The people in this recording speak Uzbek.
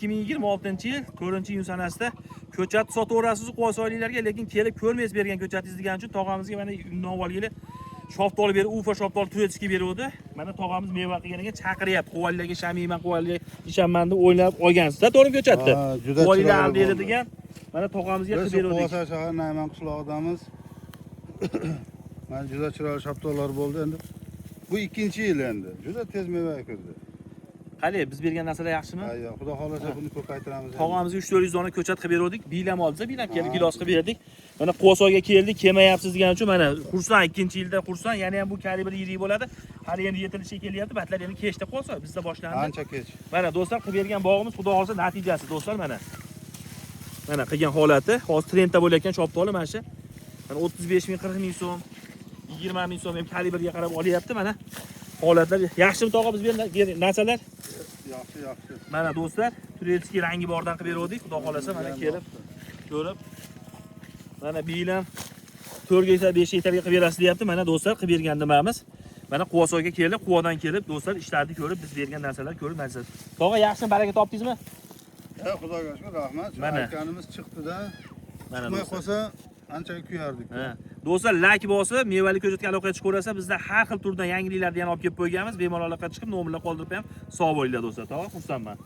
2026-yil 4-iyun sanasida ko'chat sotaverasiz Quvasoyliklarga, lekin kelib ko'rmaysiz bergan ko'chatingiz degan uchun tog'amizga mana undan avvalgili shoftoli berib, Ufa shoftoli turetskiy beruvdi. Mana tog'amiz meva qilganiga chaqiryapti. Quvaliklarga shamayman, quvaliklarga ishaman deb o'ylab olgansiz-da, to'g'rimi ko'chatni? Quvaliklar aldi degan. Mana tog'amizga qilib beruvdik. Quvasoy shahar Nayman qishlog'idamiz. Mana juda chiroyli shoftollar bo'ldi endi. Bu 2-yil endi. Juda tez meva kirdi. Qani, biz bergan narsalar yaxshimi? Ha, yo'q, xudo xolasa buni ko'paytiramiz. Tog'amizga 3-400 dona ko'chat qilib berdik. Biylam olsa, biylam kelib gilos qilib berdik. Mana Quvasoyga keldik, kelmayapsiz degan uchun mana xursand 2-yilda xursand, yana ham bu kalibr yirik bo'ladi. Hali endi yetilishi kelyapti, batlar endi kechda Quvasoy bizda boshlandi. Ancha kech. Mana do'stlar, qilib bergan bog'imiz xudo xolasa natijasi do'stlar mana. Mana qilgan holati, hozir trendda bo'layotgan shoftoli mana shu. Mana 35 ming, 40 ming so'm, 20 ming so'm ham kalibrga qarab olyapti mana. Holatlar yaxshimi tog'a biz bergan narsalar? Yaxshi, yaxshi. Mana do'stlar, turetskiy rangi bordan qilib berdik. Xudo xolasa mana kelib ko'rib. Mana bilan 4 ga 5 yetarga qilib berasiz deyapti. Mana do'stlar qilib bergan nimamiz. Mana Quvasoyga kelib, Quvadan kelib do'stlar ishlarni ko'rib, biz bergan narsalar ko'rib narsa. Tog'a yaxshimi, baraka topdingizmi? Xudoga shukr, rahmat. Mana aytganimiz chiqdi-da. Mana Chiqmay qolsa ancha kuyardik. Do'stlar, like bosib, mevali ko'chatga aloqa chiqib ko'rasa, bizda har xil turdan yangiliklarni yana olib kelib qo'yganmiz. Bemalol aloqa chiqib, nomerlar qoldirib ham sog' bo'linglar do'stlar. Tog'a xursandman.